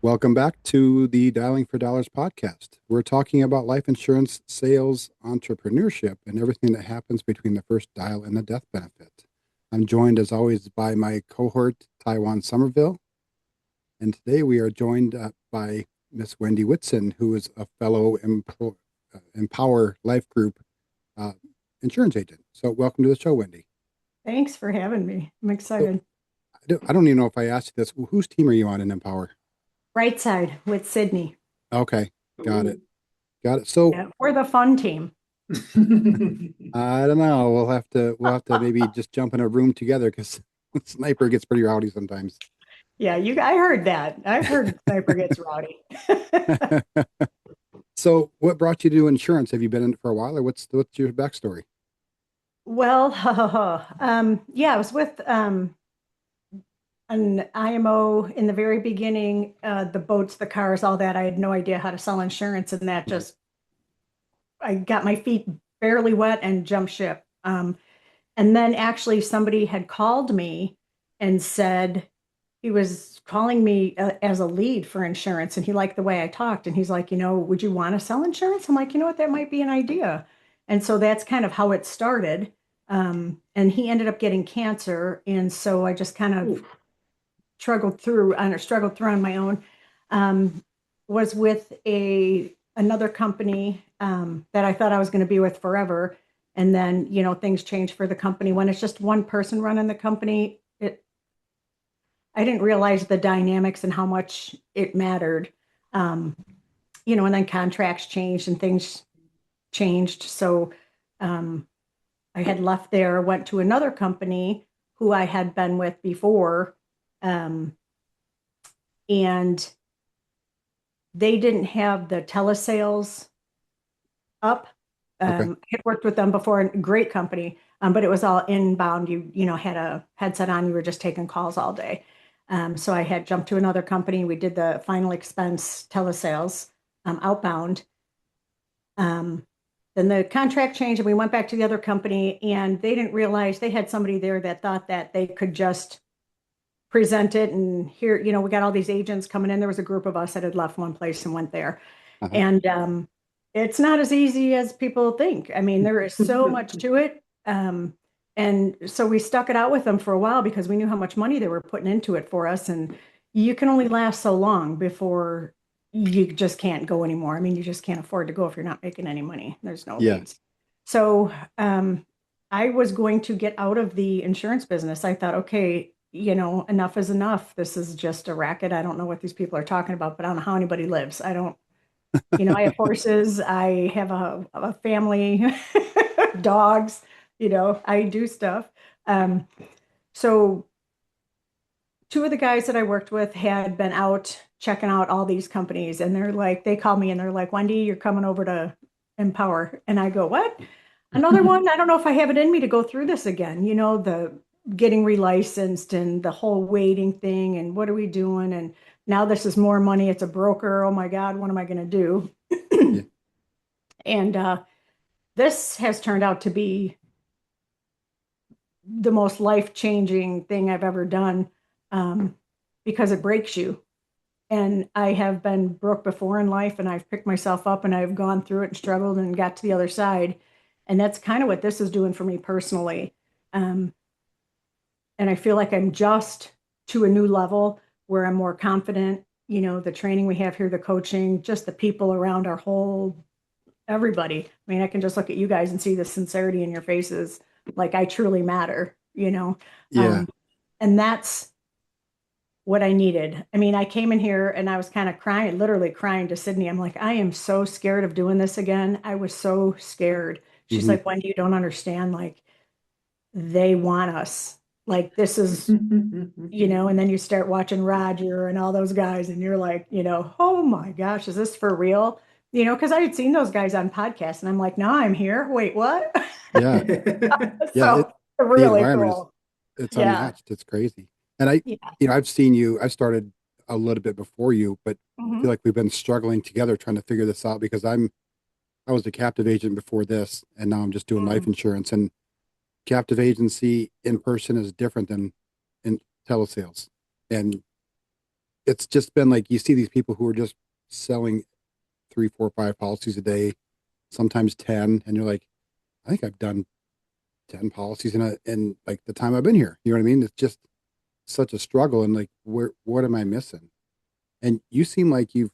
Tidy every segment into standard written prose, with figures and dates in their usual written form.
Welcome back to the Dialing for Dollars podcast. We're talking about life insurance, sales, entrepreneurship, and everything that happens between the first dial and the death benefit. I'm joined, as always, by my cohort, Taiwan Somerville. And today we are joined by Miss Wendy Whitson, who is a fellow Empower Life Group uh, insurance agent. So welcome to the show, Wendy. Thanks for having me. I'm So excited. I don't even know if I asked you this. Whose team are you on in Empower? Right side with Sydney. Okay, got it. Got it. So Yeah, we're the fun team. I don't know. We'll have to maybe just jump in a room together because Sniper gets pretty rowdy sometimes. Yeah, I heard that. I've heard Sniper gets rowdy. So what brought you to insurance? Have you been in it for a while, or what's your backstory? Well, yeah, I was with an IMO in the very beginning, the boats, the cars, all that. I had no idea how to sell insurance, and that Mhm. just I got my feet barely wet and jumped ship. And then actually somebody had called me and said he was calling me as a lead for insurance, and he liked the way I talked, and he's like, would you want to sell insurance? I'm like, you know what, that might be an idea. And so that's kind of how it started. And he ended up getting cancer, and so I just kind of struggled through on my own. Um, was with a another company that I thought I was going to be with forever, and then things changed for the company. When it's just one person running the company, I didn't realize the dynamics and how much it mattered. Um, and then contracts changed and things changed. So um, I had left there, went to another company who I had been with before. Um, and they didn't have the telesales up. Okay. I had worked with them before, a great company, but it was all inbound. You had a headset on, you were just taking calls all day. So I had jumped to another company. We did the final expense telesales outbound. Um, then the contract changed, and we went back to the other company, and they didn't realize they had somebody there that thought that they could just present it and here, we got all these agents coming in. There was a group of us that had left one place and went there. Uh-huh. And it's not as easy as people think. I mean, there is so much to it. And so we stuck it out with them for a while because we knew how much money they were putting into it for us. And you can only last so long before you just can't go anymore. I mean, you just can't afford to go if you're not making any money. There's no Yeah. leads. So I was going to get out of the insurance business. I thought, okay, enough is enough. This is just a racket. I don't know what these people are talking about, but I don't know how anybody lives. I don't, I have horses. I have a family, dogs, I do stuff. Um, so two of the guys that I worked with had been out checking out all these companies, and they called me and they're like, Wendy, you're coming over to Empower. And I go, what? Another one? I don't know if I have it in me to go through this again. The getting relicensed and the whole waiting thing and what are we doing? And now this is more money. It's a broker. Oh my God, what am I going to Yeah. do? And this has turned out to be the most life-changing thing I've ever done, um, because it breaks you. And I have been broke before in life, and I've picked myself up and I've gone through it and struggled and got to the other side. And that's kind of what this is doing for me personally. Um, and I feel like I'm just to a new level where I'm more confident. The training we have here, the coaching, just the people around our whole everybody. I mean, I can just look at you guys and see the sincerity in your faces, like I truly matter. Yeah. Um, and that's what I needed. I mean, I came in here and I was kind of crying, literally crying to Sydney. I'm like, I am so scared of doing this again. I was so scared. She's Hmm. like, Wendy, you don't understand. Like, they want us. Like, this is, and then you start watching Roger and all those guys, and you're like, oh my gosh, is this for real? Because I had seen those guys on podcasts, and I'm like, now I'm here. Wait, what? Yeah. Yeah. So The really environment is cool. it's Yeah. unmatched. It's crazy. And I've seen you. I started a little bit before you, but I feel Hmm. like we've been struggling together trying to figure this out because I was a captive agent before this, and now I'm just doing life Mm. insurance. And captive agency in person is different than in telesales. And it's just been like you see these people who are just selling three, four, five policies a day, sometimes 10, and you're like, I think I've done 10 policies in like the time I've been here. You know what I mean? It's just such a struggle, and like, what am I missing? And you seem like you've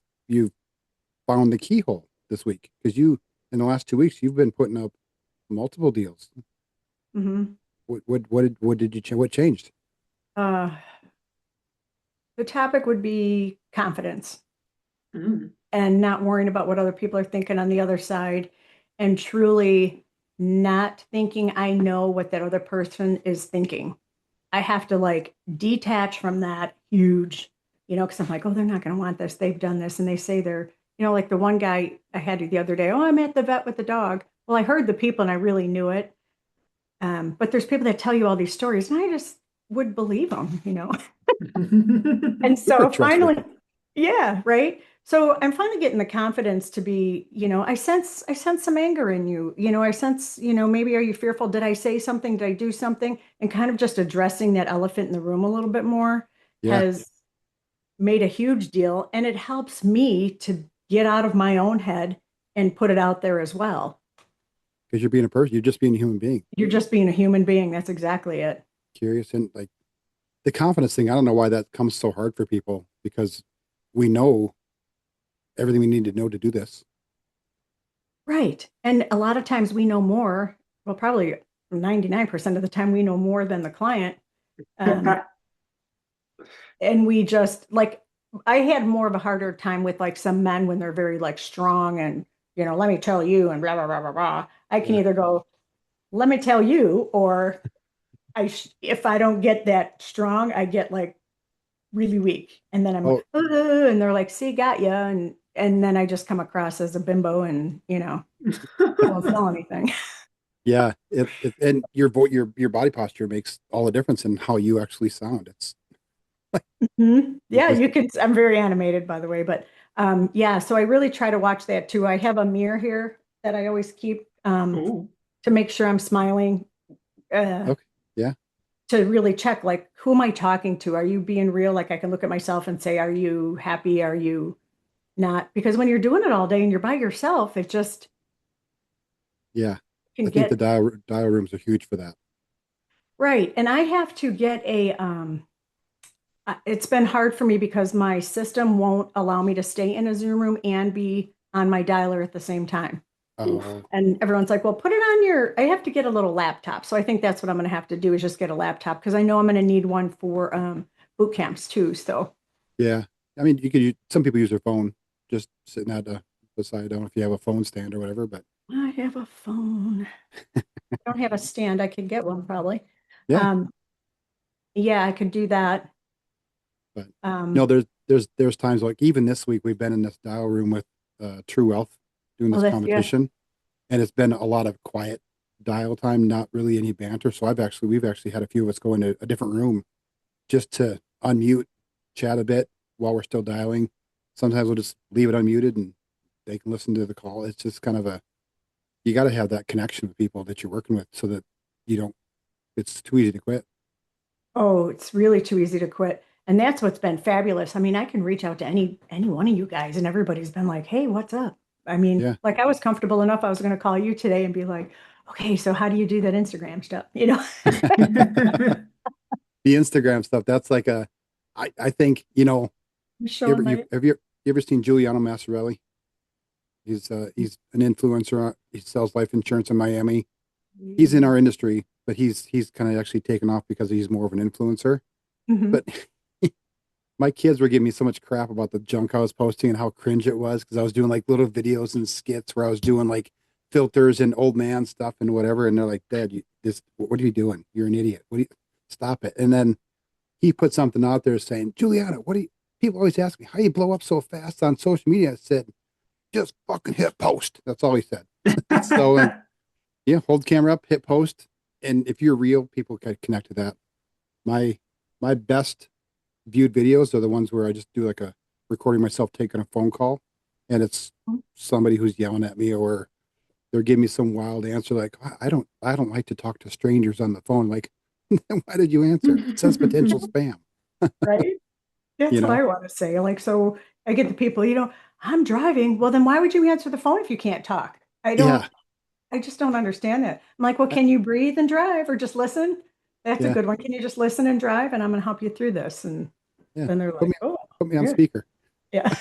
found the keyhole this week because you in the last 2 weeks you've been putting up multiple deals. Hmm. What did you change? What changed? Uh, the topic would be confidence Mm. and not worrying about what other people are thinking on the other side, and truly not thinking I know what that other person is thinking. I have to like detach from that huge, because I'm like, oh, they're not going to want this. They've done this. And they say they're, like the one guy I had the other day, oh, I'm at the vet with the dog. Well, I heard the people and I really knew it. But there's people that tell you all these stories and I just would believe them. And Super so trustworthy. finally, yeah, right. So I'm finally getting the confidence to be, I sense some anger in you. I sense, maybe are you fearful? Did I say something? Did I do something? And kind of just addressing that elephant in the room a little bit more Yeah, has made a huge deal. And it helps me to get out of my own head and put it out there as well. because you're being a person. You're just being a human being, You're just being a human being. That's exactly it. curious, and like the confidence thing. I don't know why that comes so hard for people because we know everything we need to know to do this. Right. And a lot of times we know more. Well, probably 99% of the time we know more than the client. Um, and we just like, I had more of a harder time with like some men when they're very like strong and, let me tell you and blah, blah, blah, blah, blah. I can Yeah. either go, let me tell you, or if I don't get that strong, I get like really weak. And then I'm Oh, like, and they're like, see, got ya. And then I just come across as a bimbo and, I don't sell anything. yeah. And your body posture makes all the difference in how you actually sound. It's Mhm. you Yeah, just you can. I'm very animated, by the way, but yeah. So I really try to watch that too. I have a mirror here that I always keep Oh. to make sure I'm smiling. Uh, okay. Yeah. to really check, like, who am I talking to? Are you being real? Like, I can look at myself and say, "Are you happy? Are you not?" Because when you're doing it all day and you're by yourself, it just Yeah. can I think the get dial rooms are huge for that. right. And I have to get a. It's been hard for me because my system won't allow me to stay in a Zoom room and be on my dialer at the same time. Oof. Oh, And everyone's like, well, put it on I have to get a little laptop. So I think that's what I'm going to have to do is just get a laptop because I know I'm going to need one for boot camps too. So yeah. I mean, you could use, some people use their phone just sitting at the side. I don't know if you have a phone stand or whatever, but I have a phone. I don't have a stand. I could get one probably. yeah. Um, yeah, I could do that. But no, Um, there's times like even this week we've been in this dial room with True Wealth doing oh, this that's yeah. competition, and it's been a lot of quiet dial time, not really any banter. So we've actually had a few of us go into a different room just to unmute, chat a bit while we're still dialing. Sometimes we'll just leave it unmuted and they can listen to the call. It's just kind of you got to have that connection with people that you're working with so that you don't, it's too easy to quit. Oh, it's really too easy to quit. And that's what's been fabulous. I mean, I can reach out to any one of you guys and everybody's been like, "Hey, what's up?" I mean, Yeah. like I was comfortable enough I was going to call you today and be like, "Okay, so how do you do that Instagram stuff?" The Instagram stuff, that's like I think, I'm showing my you ever seen Giuliano Massarelli? He's an influencer. He sells life insurance in Miami. He's in our industry, but he's kind of actually taken off because he's more of an influencer. Mhm. But my kids were giving me so much crap about the junk I was posting and how cringe it was because I was doing like little videos and skits where I was doing like filters and old man stuff and whatever. And they're like, Dad, what are you doing? You're an idiot. Stop it. And then he put something out there saying, Juliana, people always ask me, how do you blow up so fast on social media? I said, just fucking hit post. That's all he said. So, yeah, hold camera up, hit post. And if you're real, people can connect to that. My, my best viewed videos are the ones where I just do like a recording myself taking a phone call and it's somebody who's yelling at me or they're giving me some wild answer like I don't like to talk to strangers on the phone. Like, then why did you answer? It says potential spam. Right? That's you what know? I want to say. Like, so I get the people, I'm driving. Well, then why would you answer the phone if you can't talk? Yeah. I just don't understand that. I'm like, well, I- can you breathe and drive or just listen? That's a yeah. good one. Can you just listen and drive? And I'm going to help you through this. And Yeah. then they're like, oh, Put me on yeah, speaker. yeah.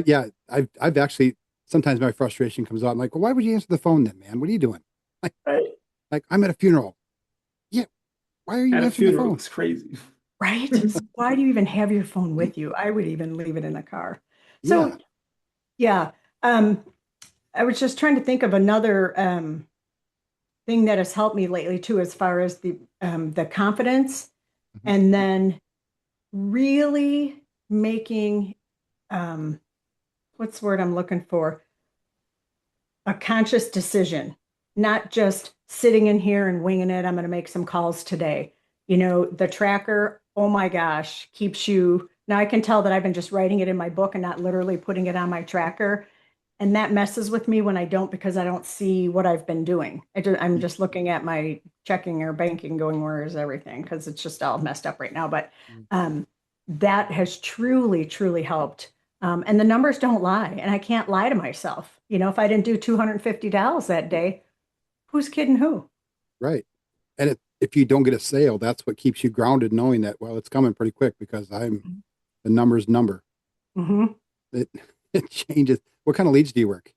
Yeah, I've actually sometimes my frustration comes out. I'm like, well, why would you answer the phone then, man? What are you doing? Like, Right. like I'm at a funeral. Yeah, why are you At a answering the funeral, phone? it's crazy. Right. So why do you even have your phone with you? I would even leave it in the car. Yeah. So, yeah. Um, I was just trying to think of another thing that has helped me lately too, as far as the confidence, Mhm. and then really making um, what's the word I'm looking for? A conscious decision, not just sitting in here and winging it. I'm going to make some calls today. The tracker, oh my gosh, keeps you. Now I can tell that I've been just writing it in my book and not literally putting it on my tracker. And that messes with me when I don't, because I don't see what I've been doing. I'm just looking at my checking or banking going, where is everything? Because it's just all messed up right now. But um, that has truly, truly helped. And the numbers don't lie. And I can't lie to myself. If I didn't do $250 that day, who's kidding who? Right. And if you don't get a sale, that's what keeps you grounded, knowing that, well, it's coming pretty quick because I'm the number's number. Hmm. It it changes. What kind of leads do you work?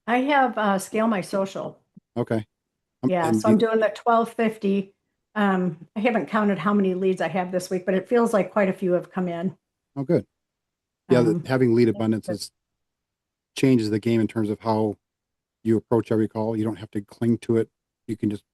I have Scale My Social. Okay. Yeah, And so I'm doing the 1250. I haven't counted how many leads I have this week, but it feels like quite a few have come in. oh, good. Yeah, Um, having lead abundance changes the game in terms of how you approach every call. You don't have to cling to it. You can just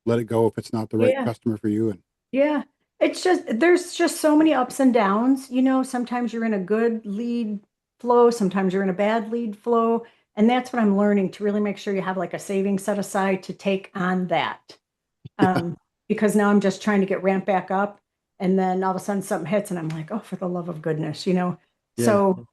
let it go if it's not the right yeah, customer for you. And yeah. There's just so many ups and downs. Sometimes you're in a good lead flow, sometimes you're in a bad lead flow. And that's what I'm learning, to really make sure you have like a savings set aside to take on that. Um, because now I'm just trying to get ramped back up. And then all of a sudden something hits and I'm like, oh, for the love of goodness. yeah, So,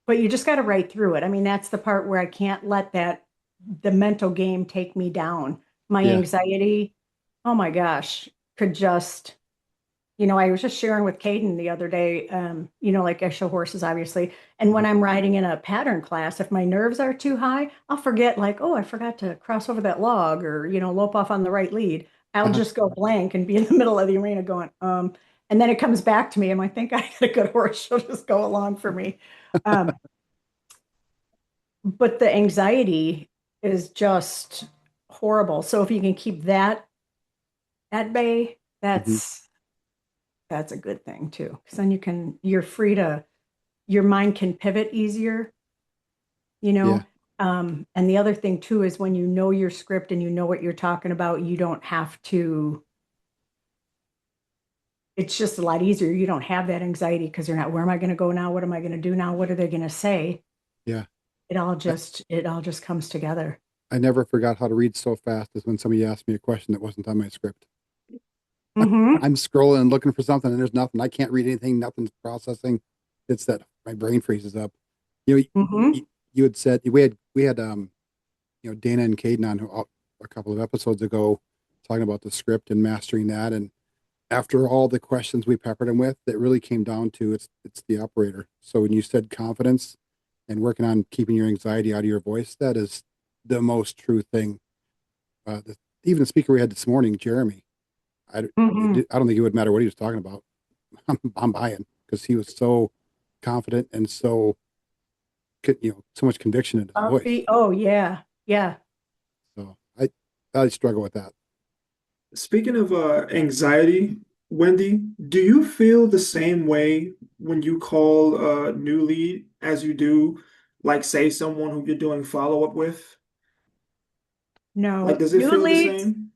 but you just got to write through it. I mean, that's the part where I can't let the mental game take me down. My yeah, anxiety, oh my gosh, could just, I was just sharing with Caden the other day, like I show horses, obviously. And mhm, when I'm riding in a pattern class, if my nerves are too high, I'll forget, like, oh, I forgot to cross over that log, or, lope off on the right lead. I'll uh-huh. just go blank and be in the middle of the arena going, and then it comes back to me. And I think I got a good horse. She'll just go along for me. Um, but the anxiety is just horrible. So if you can keep that at bay, Mhm. that's a good thing too. Because then you're free to, your mind can pivot easier, you Yeah, know. And the other thing too is when you know your script and you know what you're talking about, you don't have to, it's just a lot easier. You don't have that anxiety because you're not, where am I going to go now? What am I going to do now? What are they going to say? yeah. It it all just comes together. I never forgot how to read so fast as when somebody asked me a question that wasn't on my script. Mm-hmm. I'm scrolling and looking for something and there's nothing. I can't read anything. Nothing's processing. It's that my brain freezes up. You know, Mm-hmm. you had said we had Dana and Caden on a couple of episodes ago talking about the script and mastering that. And after all the questions we peppered them with, it really came down to it's the operator. So when you said confidence and working on keeping your anxiety out of your voice, that is the most true thing. Even the speaker we had this morning, Jeremy, Mm-hmm. I don't think it would matter what he was talking about. I'm buying because he was so confident and so much conviction in his voice. Upbeat. Oh yeah. Yeah. So I struggle with that. Speaking of anxiety, Wendy, do you feel the same way when you call a new lead as you do, like, say, someone who you're doing follow-up with? Like, No. does it New feel the leads. same?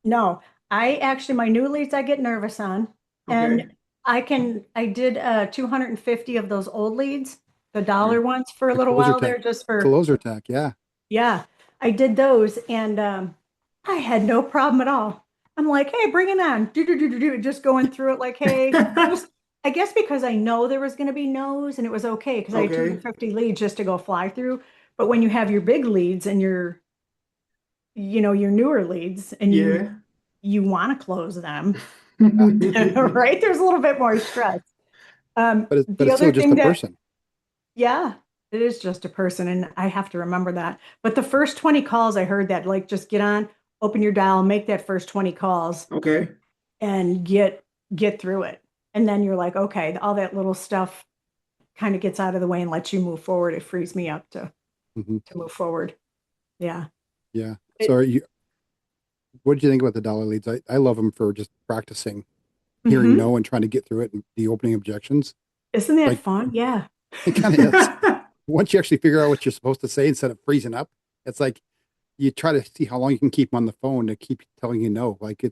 No. My new leads I get nervous on. And Okay. I did 250 of those old leads, the Okay. dollar ones for a The little closer while tech, there, just for, closer tech, yeah. yeah, I did those. And I had no problem at all. I'm like, hey, bring it on. Do, do, do, do, do. Just going through it like, hey, just, I guess because I know there was going to be no's and it was okay because I had Okay. 250 leads just to go fly through. But when you have your big leads and your newer leads and you Yeah. you want to close them, right? There's a little bit more stress. But The it's other still just thing a that, person. yeah, it is just a person, and I have to remember that. But the first 20 calls, I heard that, like, just get on, open your dial, make that first 20 calls, Okay. and get through it. And then you're like, okay, all that little stuff kind of gets out of the way and lets you move forward. It frees me up Hmm. to move forward. Yeah. Yeah. So It, what did you think about the dollar leads? I love them for just practicing hearing mhm. no and trying to get through it and the opening objections. Isn't that Like fun? Yeah. it kind of is. Once you actually figure out what you're supposed to say instead of freezing up, it's like you try to see how long you can keep 'em on the phone to keep telling you no. Like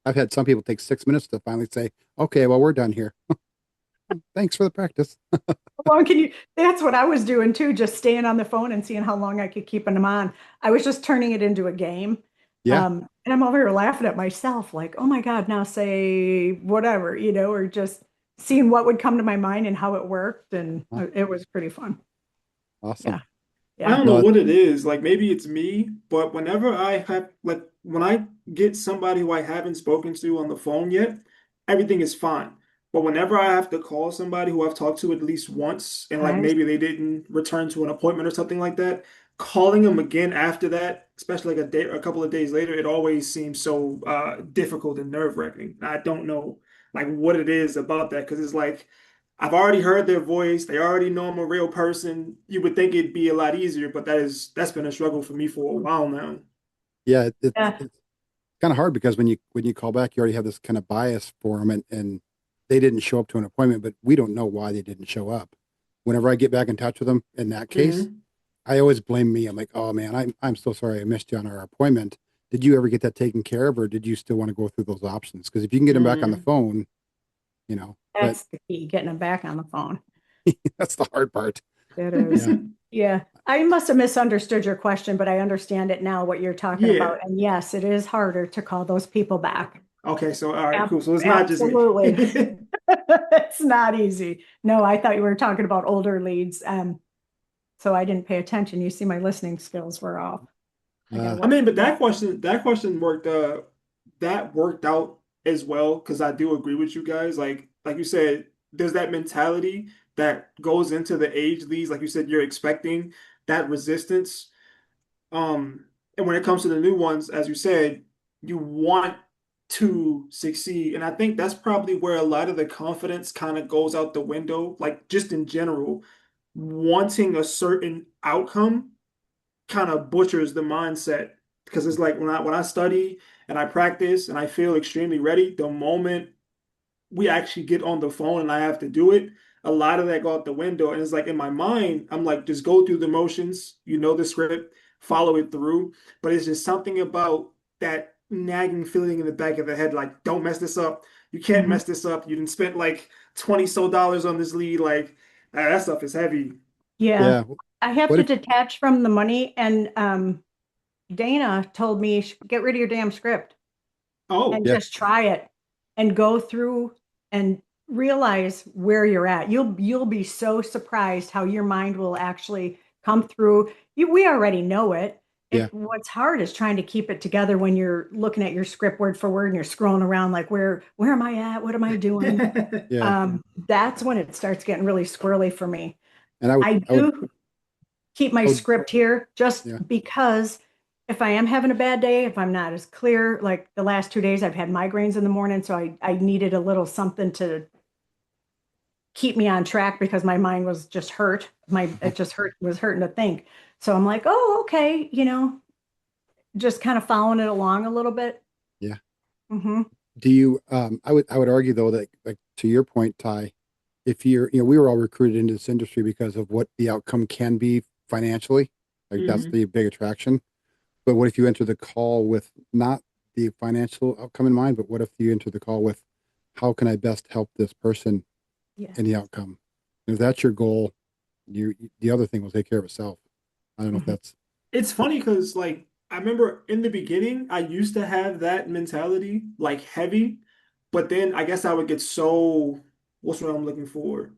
I've had some people take 6 minutes to finally say, okay, well, we're done here. Thanks for the practice. How long can you? That's what I was doing too, just staying on the phone and seeing how long I could keep them on. I was just turning it into a game. Yeah. And I'm over here laughing at myself, like, oh my God, now say whatever, or just seeing what would come to my mind and how it worked. And it was pretty fun. Awesome. Yeah. I Yeah. don't know No, what it is. Like maybe it's me, but whenever I have like when I get somebody who I haven't spoken to on the phone yet, everything is fine. But whenever I have to call somebody who I've talked to at least once and like I, maybe they didn't return to an appointment or something like that, calling them again after that, especially like a day or a couple of days later, it always seems so difficult and nerve-wracking. I don't know like what it is about that because it's like I've already heard their voice. They already know I'm a real person. You would think it'd be a lot easier, but that's been a struggle for me for a while now. yeah, yeah. it's kind of hard because when you call back, you already have this kind of bias for them, and they didn't show up to an appointment, but we don't know why they didn't show up. Whenever I get back in touch with them in that case, Hmm. I always blame me. I'm like, oh man, I'm so sorry I missed you on our appointment. Did you ever get that taken care of, or did you still want to go through those options? Because if you can get them back on the Hmm. phone, but That's the key, getting them back on the phone. that's the hard part. It is. Yeah. Yeah. I must have misunderstood your question, but I understand it now what you're talking Yeah. about. And yes, it is harder to call those people back. Okay, so all right, Ab- cool. So it's not just me. Absolutely. It's not easy. No, I thought you were talking about older leads. So I didn't pay attention. You see, my listening skills were off. I gotta I work mean, but on that question worked out as well because I do agree with you guys. Like you said, there's that mentality that goes into the age leads. Like you said, you're expecting that resistance. And when it comes to the new ones, as you said, you want to succeed. And I think that's probably where a lot of the confidence kind of goes out the window, like just in general, wanting a certain outcome kind of butchers the mindset because it's like when I study and I practice and I feel extremely ready, the moment we actually get on the phone and I have to do it, a lot of that go out the window. And it's like in my mind, I'm like, just go through the motions, the script, follow it through. But it's just something about that nagging feeling in the back of the head, like, don't mess this up. You can't Mhm. mess this up. You didn't spend like 20 so dollars on this lead. Like that stuff is heavy. Yeah. Yeah. I have What to if, detach from the money. And Dana told me, get rid of your damn script and Oh, yeah, just try it and go through and realize where you're at. You'll be so surprised how your mind will actually come through. We already know it. yeah, What's hard is trying to keep it together when you're looking at your script word for word and you're scrolling around like where am I at? What am I doing? yeah. That's when it starts getting really squirrely for me. And I would, I I would, do keep my I would, script here just yeah, because if I am having a bad day, if I'm not as clear, like the last 2 days, I've had migraines in the morning. So I needed a little something to keep me on track because my mind was just hurt. uh-huh, It just was hurting to think. So I'm like, oh, okay, just kind of following it along a little bit. yeah. Hmm. Do you? I would argue though that, like to your point, Ty, if we were all recruited into this industry because of what the outcome can be financially. Like that's hmm the big attraction. But what if you enter the call with not the financial outcome in mind, but what if you enter the call with how can I best help this person Yeah. in the outcome? If that's your goal, the other thing will take care of itself. I don't know if Hmm. that's It's funny because like I remember in the beginning, I used to have that mentality like heavy, but then I guess I would get so what's what I'm looking for?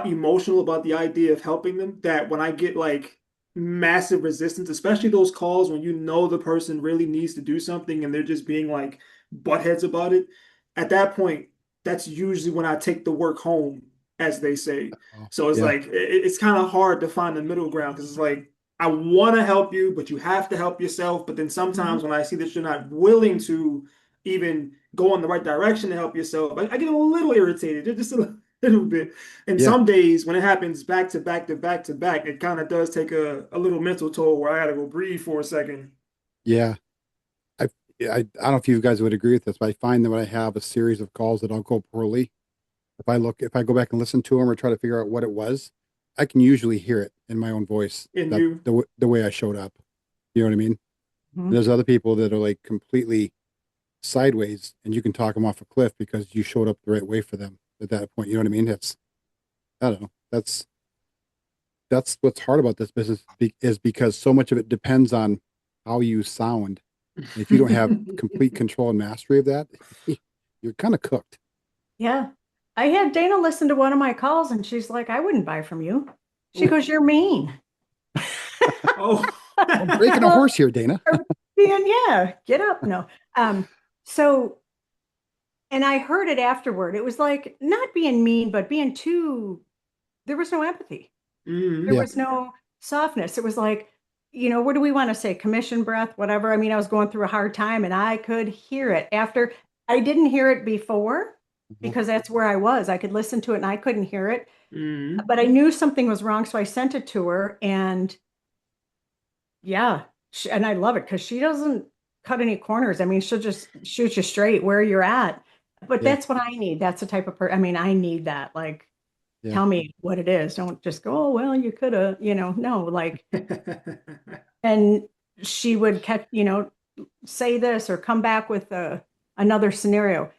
Emotional about the idea of helping them that when I get like massive resistance, especially those calls when the person really needs to do something and they're just being like butt heads about it, at that point, that's usually when I take the work home, as they say. Oh, So it's yeah. like it's kind of hard to find the middle ground because it's like I want to help you, but you have to help yourself. But then Mhm. sometimes when I see that you're not willing to even go in the right direction to help yourself, I get a little irritated, just a little bit. And Yeah. some days when it happens back to back to back to back, it kind of does take a little mental toll where I gotta go breathe for a second. Yeah. I, I don't know if you guys would agree with this, but I find that when I have a series of calls that all go poorly, if I go back and listen to them or try to figure out what it was, I can usually hear it in my own voice And that you, the way I showed up. You know what I mean? Mhm. There's other people that are like completely sideways and you can talk them off a cliff because you showed up the right way for them at that point. You know what I mean? I don't know. That's what's hard about this business is because so much of it depends on how you sound. And if you don't have complete control and mastery of that, you're kind of cooked. Yeah. I had Dana listen to one of my calls and she's like, I wouldn't buy from you. She oh, goes, you're mean. oh. I'm breaking a horse here, Dana. Or yeah, get up. No. So, and I heard it afterward. It was like not being mean, but being too, there was no empathy. There Mhm. Yeah. was no softness. It was like, what do we want to say? Commission breath, whatever. I mean, I was going through a hard time and I could hear it after I didn't hear it before Mhm. because that's where I was. I could listen to it and I couldn't hear it, Mhm. but I knew something was wrong. So I sent it to her and yeah, and I love it because she doesn't cut any corners. I mean, she'll just shoot you straight where you're at. But Yeah. that's what I need. That's the type of I mean, I need that. Like, Yeah. tell me what it is. Don't just go, oh, well, you could have, no, like, and she would catch, say this or come back with another scenario.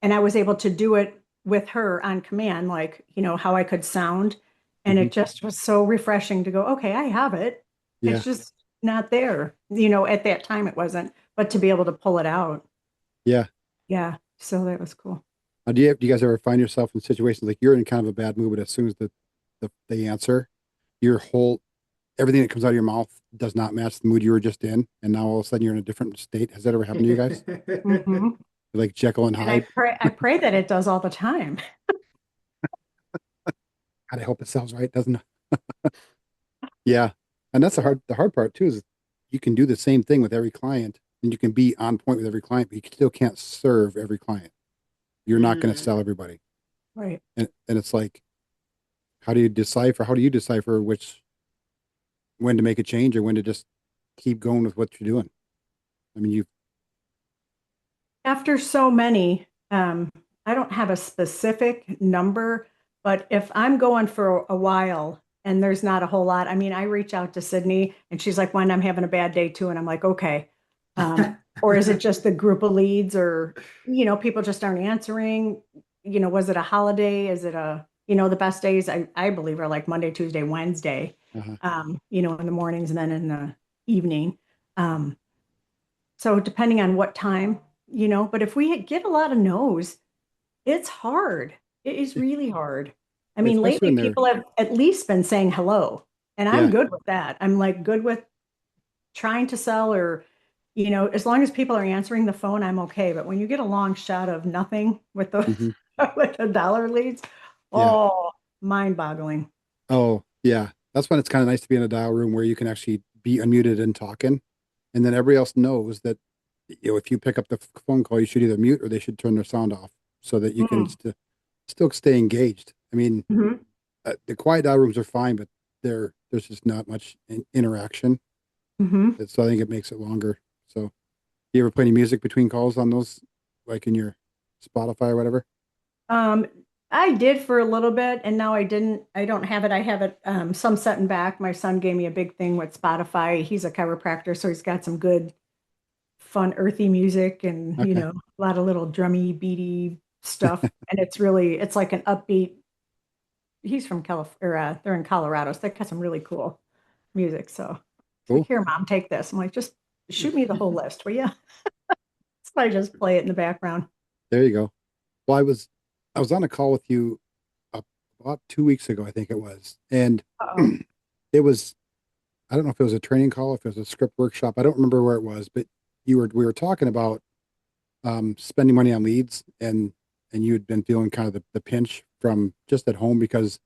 And I was able to do it with her on command, like, how I could sound. And Mhm. it just was so refreshing to go, okay, I have it. Yeah. It's just not there. At that time it wasn't, but to be able to pull it out. Yeah. Yeah. So that was cool. Do you guys ever find yourself in situations like you're in kind of a bad mood, but as soon as the answer, your whole everything that comes out of your mouth does not match the mood you were just in, and now all of a sudden you're in a different state. Has that ever happened to you guys? Hmm. Like Jekyll and And I Hyde? pray, I pray that it does all the time. God, I hope it sounds right, doesn't it? Yeah. And that's the hard part too, is you can do the same thing with every client and you can be on point with every client, but you still can't serve every client. You're not going to Mm. sell everybody. Right. And it's like, how do you decipher when to make a change or when to just keep going with what you're doing? I mean, you, After so many, I don't have a specific number, but if I'm going for a while and there's not a whole lot, I mean, I reach out to Sydney and she's like, when I'm having a bad day too. And I'm like, okay. Or is it just the group of leads or, people just aren't answering? Was it a holiday? Is it the best days I believe are like Monday, Tuesday, Wednesday, uh in the mornings and then in the evening. Um, so depending on what time, but if we get a lot of no's, it's hard. It is really hard. I mean, especially lately when they're, people have at least been saying hello, and I'm yeah, good with that. I'm like good with trying to sell or, as long as people are answering the phone, I'm okay. But when you get a long shot of nothing with the hmm with the dollar leads, yeah. oh, mind-boggling. Oh, yeah. That's when it's kind of nice to be in a dial room where you can actually be unmuted and talking. And then everybody else knows that, if you pick up the phone call, you should either mute or they should turn their sound off so that you can still stay engaged. I mean, Mm-hmm. the quiet dial rooms are fine, but there's just not much interaction. Mm-hmm. So I think it makes it longer. So, you ever play any music between calls on those, like in your Spotify or whatever? Um, I did for a little bit, and now I didn't. I don't have it. I have it some setting back. My son gave me a big thing with Spotify. He's a chiropractor, so he's got some good, fun, earthy music, and Okay. a lot of little drummy, beady stuff. And it's like an upbeat. He's from California, or they're in Colorado, so they got some really cool music. So it's like, Cool. here, mom, take this. I'm like, just shoot me the whole list, will you? So I just play it in the background. There you go. Well, I was on a call with you uh, about 2 weeks ago, I think it was, and Uh-oh. it was I don't know if it was a training call, if it was a script workshop. I don't remember where it was, but we were talking about spending money on leads, and you had been feeling kind of the pinch from just at home because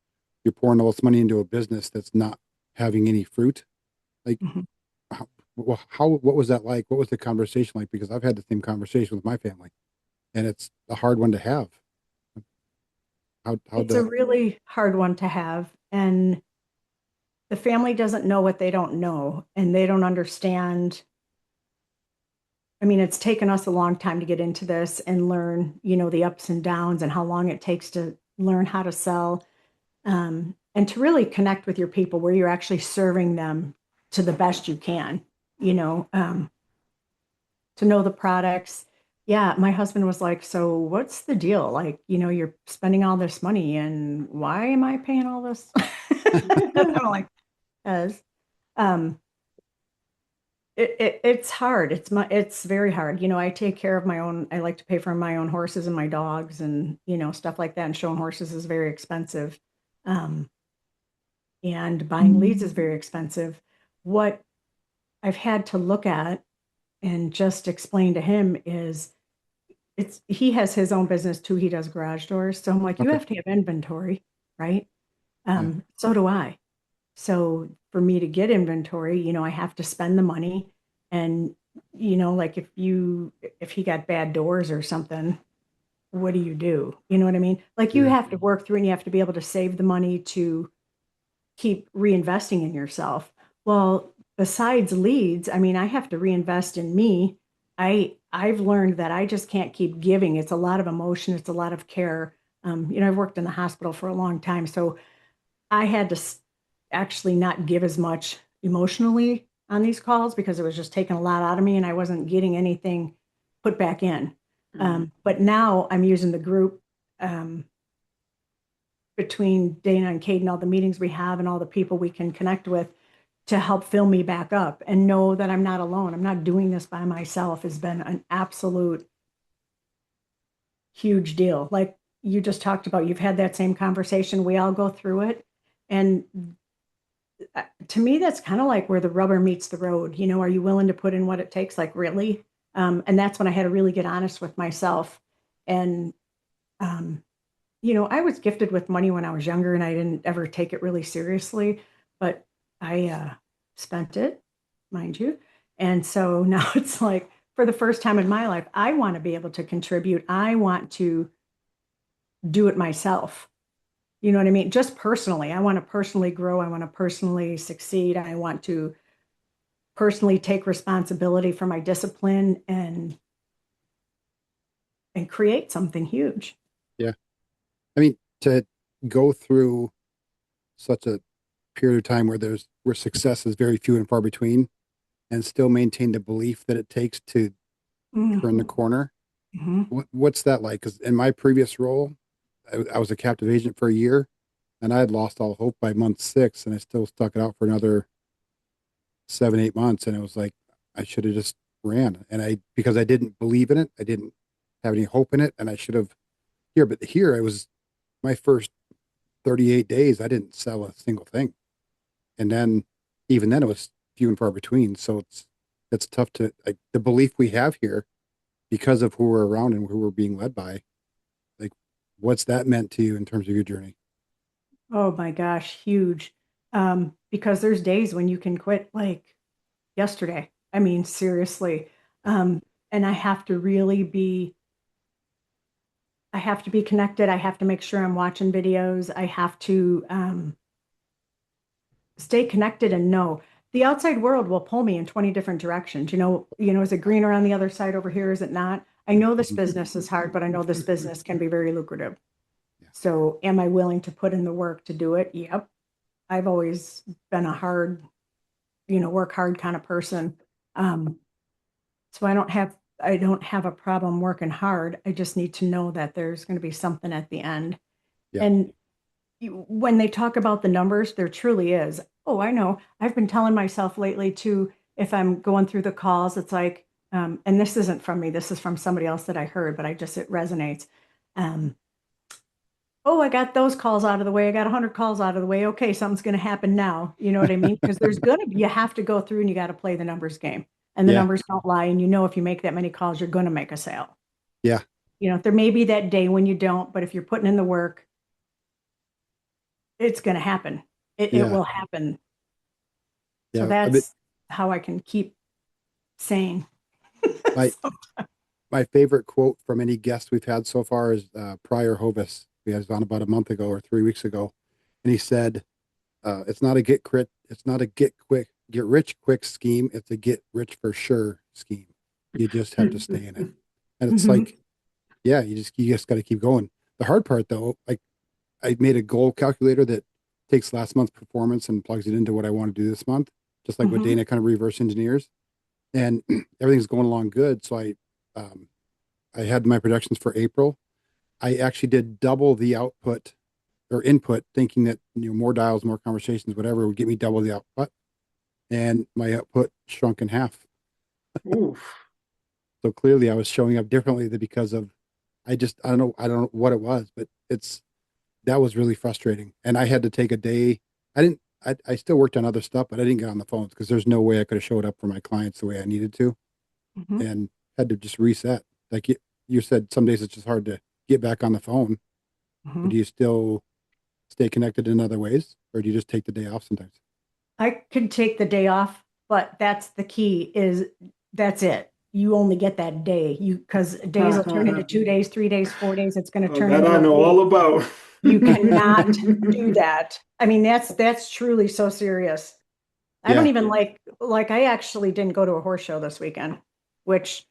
you're pouring all this money into a business that's not having any fruit. Like, Mhm. what was that like? What was the conversation like? Because I've had the same conversation with my family, and it's a hard one to have. How'd It's a that? really hard one to have. And the family doesn't know what they don't know, and they don't understand. I mean, it's taken us a long time to get into this and learn, the ups and downs and how long it takes to learn how to sell, and to really connect with your people where you're actually serving them to the best you can, you know, um, to know the products. Yeah, my husband was like, "So what's the deal? Like, you're spending all this money and why am I paying all this?" And I'm like, "As um it's hard. It's very hard. I take care of my own. I like to pay for my own horses and my dogs and, stuff like that. And showing horses is very expensive. Um, and buying leads is very expensive. What I've had to look at and just explain to him is he has his own business too. He does garage doors. So I'm like, you Okay. have to have inventory, right? Yeah. So do I. So for me to get inventory, I have to spend the money. And, like if he got bad doors or something, what do you do? You know what I mean? Like you Sure. have to work through and you have to be able to save the money to keep reinvesting in yourself. Well, besides leads, I mean, I have to reinvest in me. I've learned that I just can't keep giving. It's a lot of emotion, it's a lot of care. I've worked in the hospital for a long time, so I had to actually not give as much emotionally on these calls because it was just taking a lot out of me and I wasn't getting anything put back in. But now I'm using the group, um, between Dana and Kate and all the meetings we have and all the people we can connect with to help fill me back up and know that I'm not alone. I'm not doing this by myself has been an absolute huge deal. Like you just talked about, you've had that same conversation. We all go through it. And to me, that's kind of like where the rubber meets the road. Are you willing to put in what it takes? Like, really? And that's when I had to really get honest with myself. And, um, I was gifted with money when I was younger and I didn't ever take it really seriously, but I spent it, mind you. And so now it's like, for the first time in my life, I want to be able to contribute. I want to do it myself. You know what I mean? Just personally, I want to personally grow. I want to personally succeed. I want to personally take responsibility for my discipline and create something huge. Yeah. I mean, to go through such a period of time where success is very few and far between, and still maintain the belief that it takes to turn the Mhm. corner. Mhm. What's that like? Because in my previous role, I was a captive agent for a year, and I had lost all hope by month 6, and I still stuck it out for another 7, 8 months, and it was like I should have just ran, and I because I didn't believe in it, I didn't have any hope in it, and I should have here. But here, I was my first 38 days, I didn't sell a single thing, and then even then, it was few and far between. So it's tough to like the belief we have here because of who we're around and who we're being led by. Like, what's that meant to you in terms of your journey? Oh my gosh, huge. Because there's days when you can quit like yesterday. I mean, seriously. Um, and I have to be connected. I have to make sure I'm watching videos. I have to stay connected and know the outside world will pull me in 20 different directions. Is it greener on the other side over here? Is it not? I know this business is hard, but I know this business can be very lucrative. Yeah. So am I willing to put in the work to do it? Yep. I've always been a work hard kind of person. Um, so I don't have a problem working hard. I just need to know that there's going to be something at the end. Yeah. And when they talk about the numbers, there truly is. Oh, I know. I've been telling myself lately too, if I'm going through the calls, it's like, and this isn't from me, this is from somebody else that I heard, but it resonates. Um, oh, I got those calls out of the way. I got 100 calls out of the way. Okay, something's going to happen now. You know what I mean? Because you have to go through and you got to play the numbers game. And the Yeah. numbers don't lie. And if you make that many calls, you're going to make a sale. Yeah. There may be that day when you don't, but if you're putting in the work, it's going to happen. It Yeah. will happen. So Yeah. I mean, that's how I can keep sane. my my favorite quote from any guest we've had so far is Prior Hovis. We had on about a month ago or 3 weeks ago, and he said, "It's not a it's not a get rich quick scheme. It's a get rich for sure scheme. You just have to stay in it." And it's Mhm. like, yeah, you just got to keep going. The hard part though, like I made a goal calculator that takes last month's performance and plugs it into what I want to do this month, just like what Mhm. Dana kind of reverse engineers, and everything's going along good. So um, I had my projections for April. I actually did double the output or input, thinking that more dials, more conversations, whatever would get me double the output, and my output shrunk in half. Oof. So clearly, I was showing up differently because of I don't know what it was, but that was really frustrating. And I had to take a day. I still worked on other stuff, but I didn't get on the phones because there's no way I could have showed up for my clients the way I needed to, Mhm. and had to just reset. Like you said, some days it's just hard to get back on the phone. But Mhm. do you still stay connected in other ways, or do you just take the day off sometimes? I could take the day off, but that's the key is that's it. You only get that day. Because days will turn into 2 days, 3 days, 4 days. It's going to Oh, turn that into I a know week. all about. You cannot do that. I mean, that's truly so serious. I don't Yeah. even like I actually didn't go to a horse show this weekend, which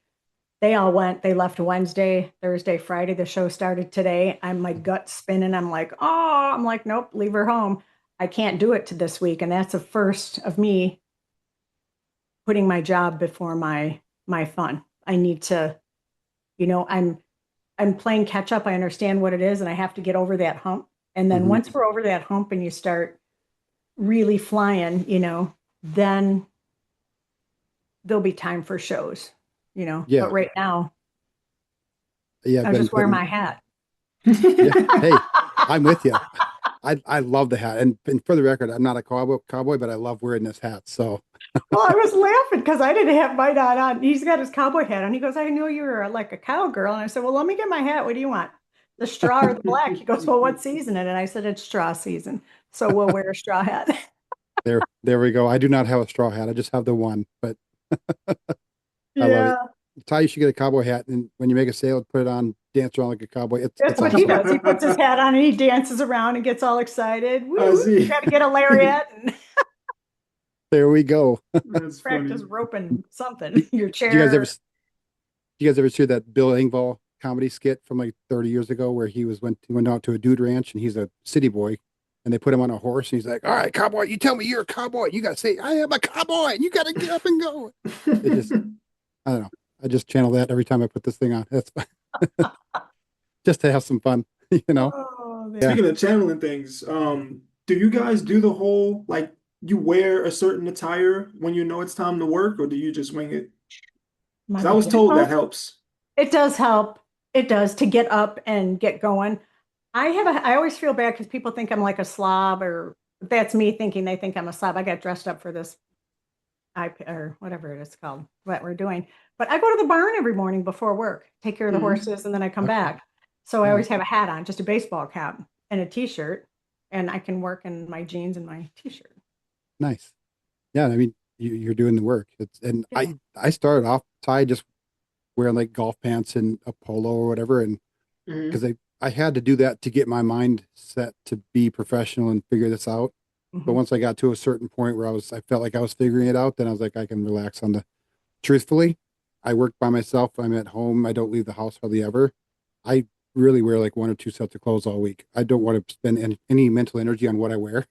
they all went. They left Wednesday, Thursday, Friday. The show started today. My gut spinning. I'm like, nope, leave her home. I can't do it to this week. And that's a first of me putting my job before my fun. I need to, I'm playing catch up. I understand what it is, and I have to get over that hump. And then Hmm. once we're over that hump and you start really flying, then there'll be time for shows. But Yeah. right now, Yeah. I've I'll been just wear putting, my hat. yeah. Hey, I'm with you. I love the hat. And for the record, I'm not a cowboy, but I love wearing this hat. So Well, I was laughing because I didn't have mine on. He's got his cowboy hat on. He goes, I knew you were like a cowgirl. And I said, well, let me get my hat. What do you want? The straw or the black? He goes, well, what season? And I said, it's straw season. So we'll wear a straw hat. there we go. I do not have a straw hat. I just have the one, but I love it. Yeah, Ty, you should get a cowboy hat, and when you make a sale, put it on, dance around like a cowboy. It's that's what he awesome. does. He puts his hat on and he dances around and gets all excied. I Woo, see. got to get a lariat and There we go. That's practice funny. roping something. Your Do you guys ever chair. do you guys ever see that Bill Engvall comedy skit from like 30 years ago where he went out to a dude ranch and he's a city boy and they put him on a horse and he's like, "All right, cowboy, you tell me you're a cowboy. You gotta say I am a cowboy and you gotta get up and go." It just I don't know. I just channel that every time I put this thing on. That's just to have some fun, you know? Oh, Yeah. Speaking of channeling things, do you guys do the whole like you wear a certain attire when you know it's time to work, or do you just wing it? Because I was told that helps. it does help. It does to get up and get going. I always feel bad because people think I'm like a slob, or that's me thinking they think I'm a slob. I got dressed up for this or whatever it is called, what we're doing. But I go to the barn every morning before work, take care of the Hmm. horses, and then I come Okay. back. So I Yeah. always have a hat on, just a baseball cap and a t-shirt, and I can work in my jeans and my t-shirt. Nice. Yeah. I mean, you're doing the work. And Yeah. I started off Ty just wearing like golf pants and a polo or whatever. And because Hmm. I had to do that to get my mind set to be professional and figure this out. But Mhm. once I got to a certain point where I felt like I was figuring it out, then I was like, I can relax on the, truthfully, I work by myself. I'm at home. I don't leave the house hardly ever. I really wear like one or two sets of clothes all week. I don't want to spend any mental energy on what I wear.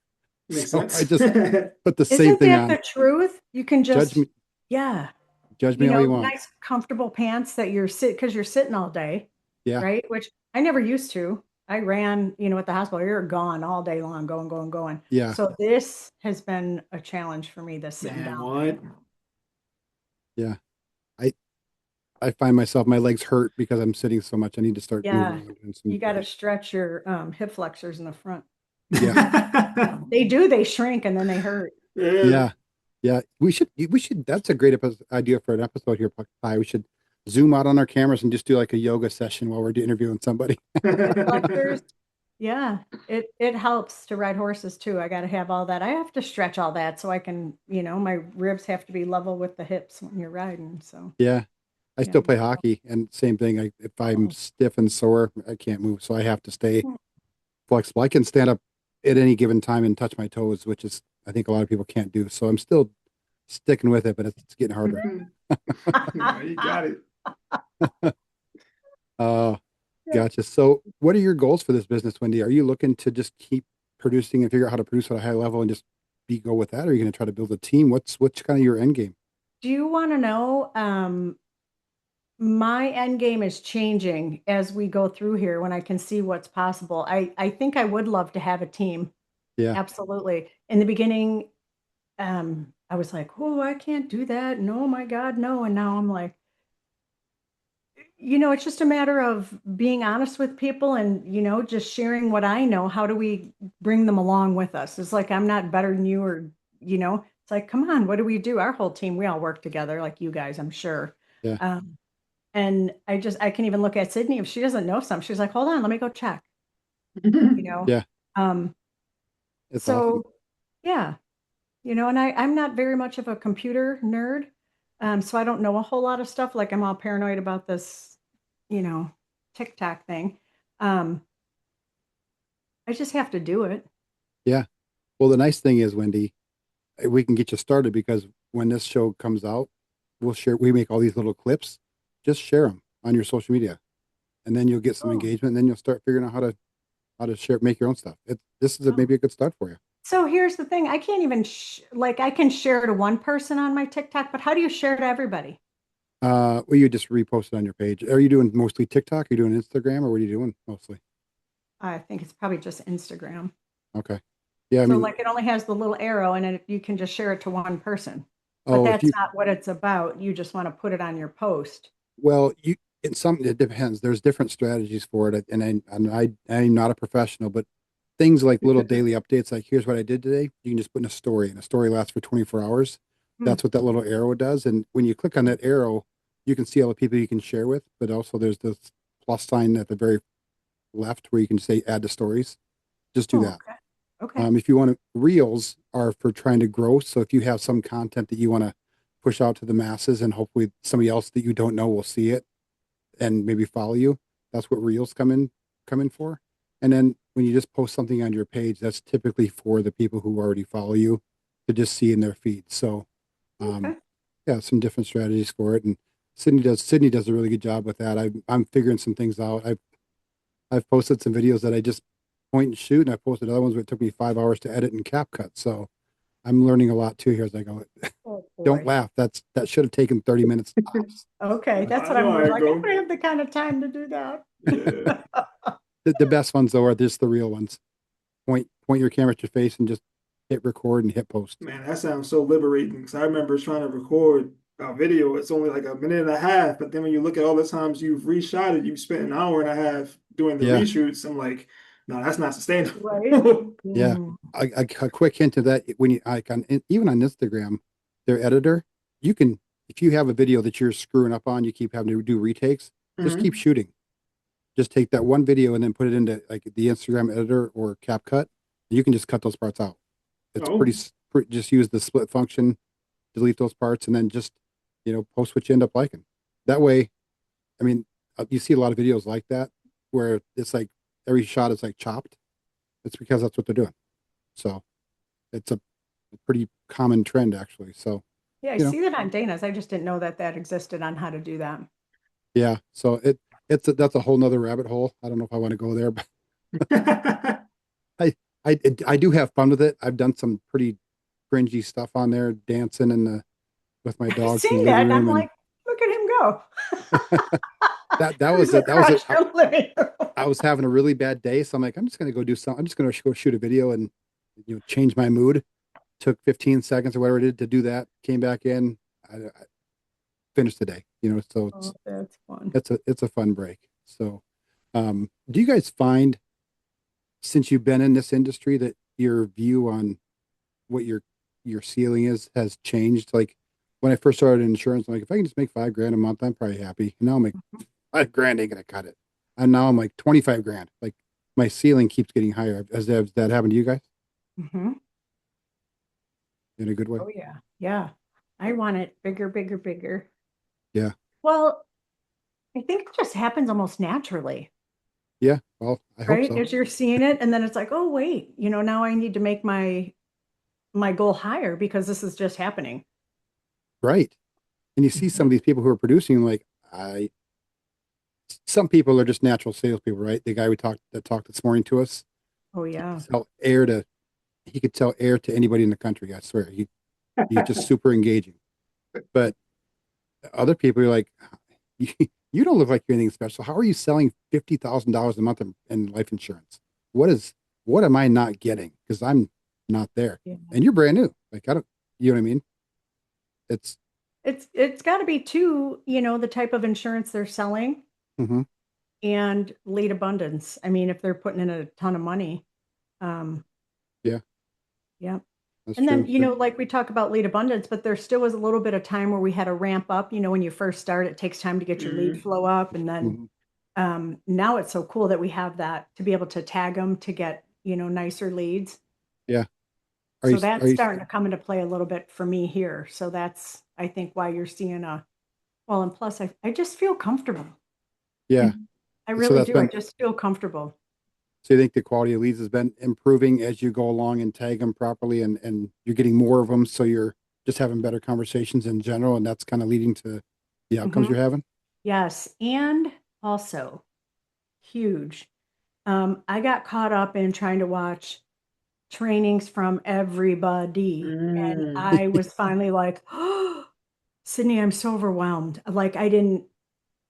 Makes So I sense. just put the same Isn't thing that on. the truth? You can Judge just, me, yeah, judge me all you want. nice comfortable pants that because you're sitting all day, Yeah. right? Which I never used to. I ran, at the hospital. You're gone all day long, going, going, going. Yeah. So this has been a challenge for me, this sitting Man, down what? thing. Yeah. I, I find myself, my legs hurt because I'm sitting so much. I need to start moving Yeah, around and you some, got to stretch your hip flexors in the front. yeah. They do, they shrink and then they hurt. Yeah. Yeah. Yeah. That's a great idea for an episode here, Puck Pie. We should zoom out on our cameras and just do like a yoga session while we're interviewing somebody. Hip flexors. Yeah, it helps to ride horses too. I got to have all that. I have to stretch all that so I can, my ribs have to be level with the hips when you're riding. So Yeah. I yeah. still play hockey and same thing. If I'm Oh. stiff and sore, I can't move. So I have to stay flexible. I can stand up at any given time and touch my toes, which is, I think a lot of people can't do. So I'm still sticking with it, but it's getting harder. No, you got it. Uh, Gotcha. So what are your goals for this business, Wendy? Are you looking to just keep producing and figure out how to produce at a high level and just go with that? Or are you going to try to build a team? What's kind of your end game? Do you want to know? My end game is changing as we go through here when I can see what's possible. I think I would love to have a team. Yeah. Absolutely. In the beginning, I was like, oh, I can't do that. No, my God, no. And now I'm like, it's just a matter of being honest with people and, just sharing what I know. How do we bring them along with us? It's like, I'm not better than you or, it's like, come on, what do we do? Our whole team, we all work together like you guys, I'm sure. Yeah. And I can even look at Sydney. If she doesn't know something, she's like, hold on, let me go check, you know? Yeah. Um, It's awesome. so yeah, and I'm not very much of a computer nerd. So I don't know a whole lot of stuff. Like I'm all paranoid about this, you know, TikTok thing. Um, I just have to do it. Yeah. Well, the nice thing is, Wendy, we can get you started because when this show comes out, we make all these little clips, just share them on your social media and then you'll get some Oh. engagement and then you'll start figuring out how to share, make your own stuff. This is Oh. maybe a good start for you. So here's the thing. I can't even like I can share to one person on my TikTok, but how do you share to everybody? Well, you just repost it on your page. Are you doing mostly TikTok? Are you doing Instagram or what are you doing mostly? I think it's probably just Instagram. Okay. Yeah. I So mean, like it only has the little arrow and you can just share it to one person. But oh, if that's you, not what it's about. You just want to put it on your post. well, it depends. There's different strategies for it. I'm not a professional, but things like little daily updates, like here's what I did today, you can just put in a story and a story lasts for 24 hours. Hmm. That's what that little arrow does. And when you click on that arrow, you can see all the people you can share with, but also there's this plus sign at the very left where you can say add to stories. Just do Oh, that. okay. Okay. If you want to, reels are for trying to grow. So if you have some content that you want to push out to the masses and hopefully somebody else that you don't know will see it and maybe follow you, that's what reels come in for. And then when you just post something on your page, that's typically for the people who already follow you to just see in their feed. So um, Okay. yeah, some different strategies for it. And Sydney does a really good job with that. I'm figuring some things out. I've posted some videos that I just point and shoot, and I posted other ones where it took me 5 hours to edit and cap cut. So I'm learning a lot too here as I go. Oh Don't boy. laugh. That should have taken 30 minutes tops. Okay. That's I what know I'm how it like. I don't go. have the kind of time to do that. Yeah. The best ones though are just the real ones. Point your camera at your face and just hit record and hit post. Man, that sounds so liberating because I remember trying to record a video. It's only like a minute and a half, but then when you look at all the times you've reshot it, you've spent an hour and a half doing the Yeah, reshoots. I'm like, no, that's not Right? sustainable. yeah. Mm. A quick hint of that when you like on even on Instagram, their editor, you can if you have a video that you're screwing up on, you keep having to do retakes, just keep Mhm. shooting. Just take that one video and then put it into like the Instagram editor or CapCut. You can just cut those parts out. It's Oh, just use the split function, delete those parts, and then just post what you end up liking. That way, I mean, you see a lot of videos like that where it's like every shot is like chopped. It's because that's what they're doing. So it's a pretty common trend actually. So Yeah, I you know, see that on Dana's. I just didn't know that that existed on how to do that. yeah. So that's a whole nother rabbit hole. I don't know if I want to go there, but I I do have fun with it. I've done some pretty cringy stuff on there, dancing in the with my I've dogs in the seen living that and I'm room, and like, look at him go. that was Cruise it. That was it. across your living room. I was having a really bad day, so I'm like, I'm just gonna go do something. I'm just gonna go shoot a video and change my mood. Took 15 seconds or whatever it did to do that. Came back in, I finished the day. So Oh, that's fun. it's a fun break. So, do you guys find since you've been in this industry that your view on what your ceiling is has changed? Like when I first started in insurance, I'm like, if I can just make $5,000 a month, I'm probably happy. And now I'm like, $5,000 ain't gonna cut it. And now I'm like 25,000. Like my ceiling keeps getting higher. Has that happened to you guys Hmm. in a good way? Oh yeah. Yeah. I want it bigger, bigger, bigger. Yeah. Well, I think it just happens almost naturally, Yeah. Well, I hope right? so. As you're seeing it, and then it's like, oh wait, now I need to make my goal higher because this is just happening. Right. And you see some of these people who are producing, like some people are just natural salespeople, right? The guy that talked this morning to us, Oh he could yeah. sell air to he could sell air to anybody in the country. I swear, he's just super engaging. But other people are like, you, you don't look like you're anything special. How are you selling $50,000 a month in life insurance? What am I not getting? Because I'm not there, Yeah. and you're brand new. Like I don't, you know what I mean? It's It's got to be too, the type of insurance they're selling mhm, and late abundance. I mean, if they're putting in a ton of money, um, yeah, yeah. that's And then, true. like we talk about lead abundance, but there still was a little bit of time where we had to ramp up. When you first start, it takes time to get your lead Mhm. flow up. And then Mhm. now it's so cool that we have that to be able to tag them to get, nicer leads. Yeah. So Are that's you? starting to come into play a little bit for me here. So that's, I think, why you're seeing and plus I just feel comfortable. Yeah. I So really that's do. I been. just feel comfortable. So you think the quality of leads has been improving as you go along and tag them properly, and you're getting more of them, so you're just having better conversations in general, and that's kind of leading to the outcomes Mhm. you're having. Yes. And also huge. I got caught up in trying to watch trainings from everybody. And Mm. I was finally like, oh, Sydney, I'm so overwhelmed. Like I didn't,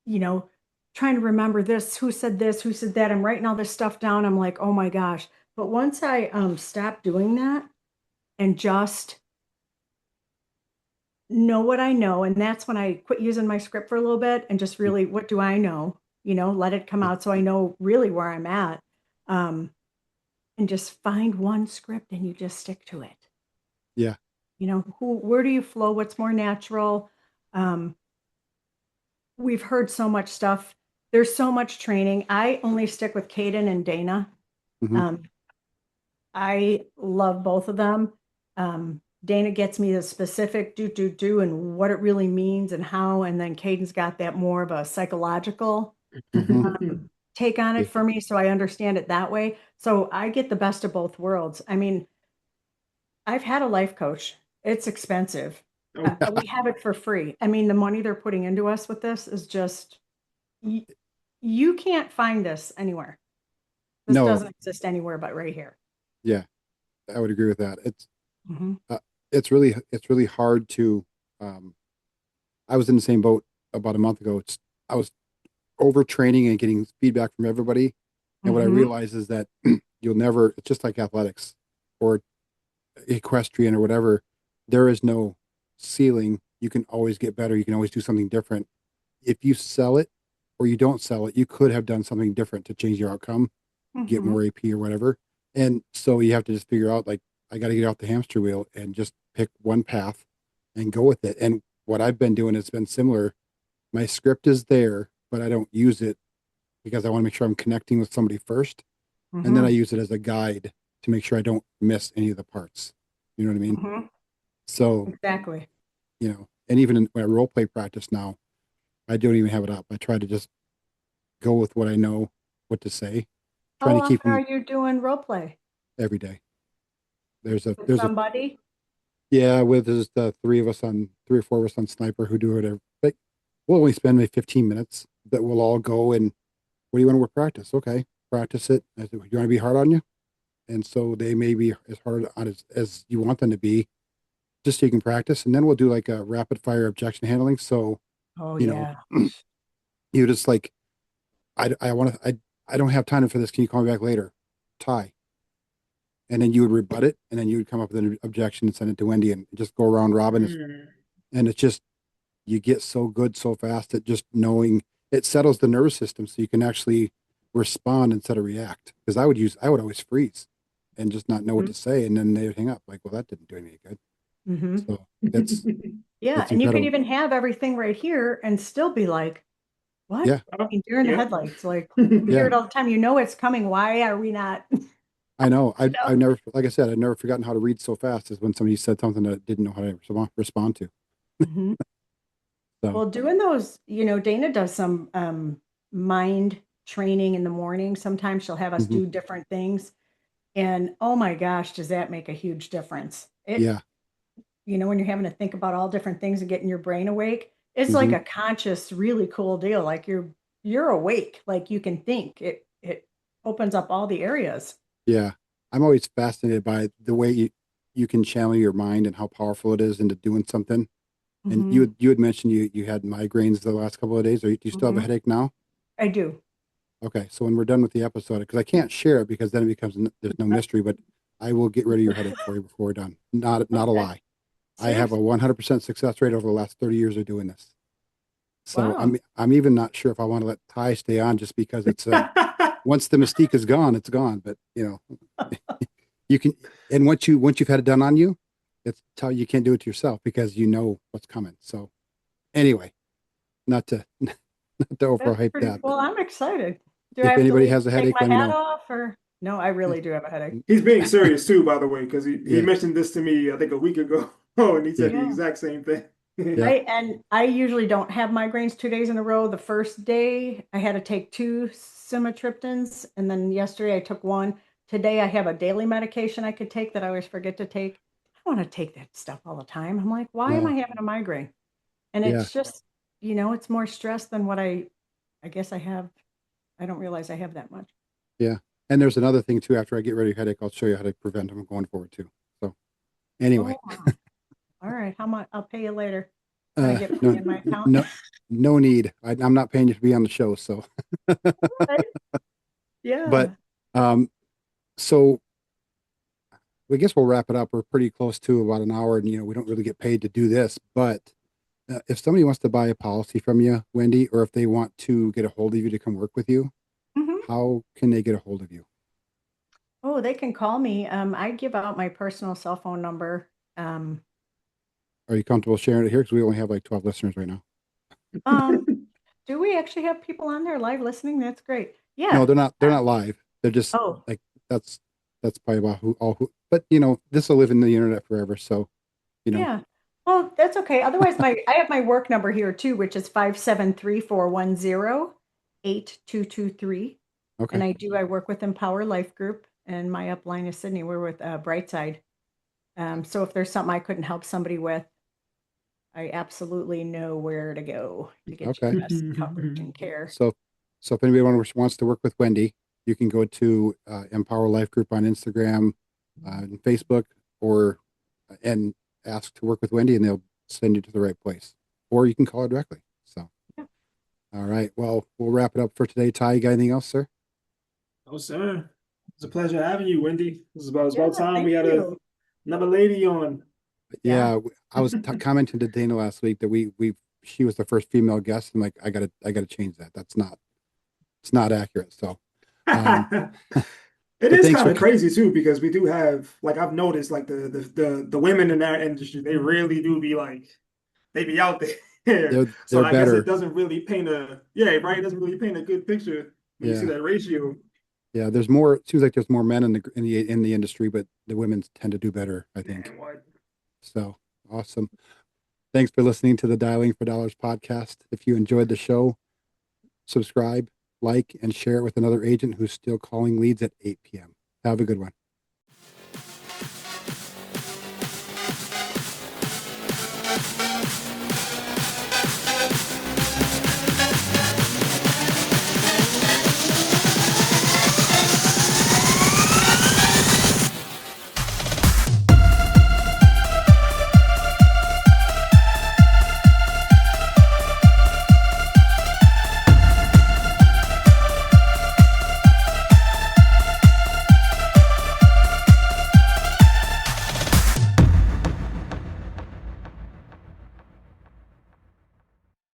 you know, trying to remember this, who said that. I'm writing all this stuff down. I'm like, oh my gosh. But once I stopped doing that and just know what I know, and that's when I quit using my script for a little bit and just really, what do I know? Let it come Yeah. out so I know really where I'm at. Um, and just find one script and you just stick to it. Yeah. Where do you flow? What's more natural? Um, we've heard so much stuff. There's so much training. I only stick with Caden and Dana. Hmm. Um, I love both of them. Dana gets me the specific do and what it really means and how, and then Caden's got that more of a psychological Hmm. take on Yeah. it for me, so I understand it that way. So I get the best of both worlds. I mean, I've had a life coach. It's expensive, Oh, but we have it for free. I mean, the money they're putting into us with this is just, you, you can't find this anywhere. This No. doesn't exist anywhere but right here. Yeah, I would agree with that. Hmm. Uh, it's really hard to. Um, I was in the same boat about a month ago. I was overtraining and getting feedback from everybody, and what I Hmm. realized is that you'll never. It's just like athletics or equestrian or whatever. There is no ceiling. You can always get better. You can always do something different. If you sell it or you don't sell it, you could have done something different to change your outcome, get Hmm. more AP or whatever. And so you have to just figure out, like, I got to get out the hamster wheel and just pick one path and go with it. And what I've been doing has been similar. My script is there, but I don't use it because I want to make sure I'm connecting with somebody first. And then I Hmm. use it as a guide to make sure I don't miss any of the parts. You know what I mean? Hmm. So, Exactly. and even in my role play practice now, I don't even have it up. I try to just go with what I know what to say, trying How to keep often are them you doing role play every day. with There's a somebody? Yeah, with just the three or four of us on Sniper who do it. Like, we'll only spend maybe 15 minutes, but we'll all go and what do you want to work practice? Okay, practice it. I said, you want to be hard on you? And so they may be as hard on as you want them to be, just so you can practice. And then we'll do like a rapid fire objection handling. So, Oh you know, yeah. you just like, I don't have time for this. Can you call me back later? Tie. And then you would rebut it, and then you would come up with an objection and send it to Wendy and just go around Robin. mm. And it's just, you get so good so fast at just knowing it settles the nervous system so you can actually respond instead of react. Because I would always freeze and just not know what to say. And then they would hang up like, well, that didn't do any good. Hmm. So it's, Yeah, It's and you could incredible. even have everything right here and still be like, what? Yeah, I mean, deer in the Yeah. headlights. Like we hear yeah. it all the time. You know it's coming. Why are we not? I know. You I've know? never, like I said, I've never forgotten how to read so fast as when somebody said something that I didn't know how to respond to. Mhm. So, Well, doing those, Dana does some mind training in the morning. Sometimes she'll have us mhm. do different things. And oh my gosh, does that make a huge difference? Yeah. When you're having to think about all different things and getting your brain awake, it's like Hmm. a conscious, really cool deal. Like you're awake, like you can think. It opens up all the areas. Yeah. I'm always fascinated by the way you can channel your mind and how powerful it is into doing something. And Hmm. you had mentioned you had migraines the last couple of days. Do you still have a Hmm. headache now? I do. Okay, so when we're done with the episode, because I can't share it because then it becomes there's no mystery, but I will get rid of your headache for you before we're done. Not a Okay. lie. I have a Seriously? 100% success rate over the last 30 years of doing this. So Wow. I'm even not sure if I want to let Ty stay on just because it's once the mystique is gone, it's gone. But you can, and once you've had it done on you, it's tell you can't do it to yourself because you know what's coming. So anyway, not to not to That's overhype pretty that, cool. but I'm excited. Do I if have to anybody leave has a and take headache, my let me hat know. off or no, I really do have a headache. He's being serious too, by the way, because he Yeah, mentioned this to me, I think a week ago. Oh, and he yeah, said the Yeah. exact same thing. yeah. I usually don't have migraines 2 days in a row. The first day I had to take two sumatriptans, and then yesterday I took one. Today I have a daily medication I could take that I always forget to take. I don't want to take that stuff all the time. I'm like, why am I No, having a migraine? And yeah, it's just, it's more stress than what I guess I have. I don't realize I have that much. yeah. And there's another thing too. After I get rid of your headache, I'll show you how to prevent them going forward too. So anyway, Oh, wow. All right. How much? I'll pay you later when I get money no, in my account. no, no need. I'm not paying you to be on the show. So, Right? but Yeah. um, so I guess we'll wrap it up. We're pretty close to about an hour, and we don't really get paid to do this. But if somebody wants to buy a policy from you, Wendy, or if they want to get a hold of you to come work with you, Hmm. how can they get a hold of you? Oh, they can call me. I give out my personal cell phone number. Um, Are you comfortable sharing it here? Because we only have like 12 listeners right now. um, do we actually have people on there live listening? That's great. No, Yeah. they're not. They're Uh, not live. They're just oh, like that's that's probably about who all who. But this will live in the internet forever. So you know, yeah. Well, that's okay. Otherwise, I have my work number here too, which is 573-410-8223. And okay, I work with Empower Life Group, and my upline is Sydney. We're with Brightside. So if there's something I couldn't help somebody with, I absolutely know where to go to get you the okay. best coverage and care. So if anybody wants to work with Wendy, you can go to Empower Life Group on Instagram, and Facebook, or and ask to work with Wendy, and they'll send you to the right place, or you can call her directly. So Yeah. all right, well, we'll wrap it up for today. Ty, you got anything else, sir? Oh, sir. It's a pleasure having you, Wendy. It's about Yeah, time we thank had you. another lady on. Yeah. Yeah, I was commenting to Dana last week that we she was the first female guest. I'm like, I gotta change that. It's not accurate. So, um, It but is thanks kind for of crazy too, because we do have, like, I've noticed, like the women in that industry, they really do be like, they be out there. So they're I guess it better. doesn't really paint yeah, right. It doesn't really paint a good picture when you see Yeah, that ratio. yeah. There's more. It seems like there's more men in the industry, but the women tend to do better, I think. Man, what? So awesome. Thanks for listening to the Dialing for Dollars podcast. If you enjoyed the show, subscribe, like, and share it with another agent who's still calling leads at 8 p.m. Have a good one.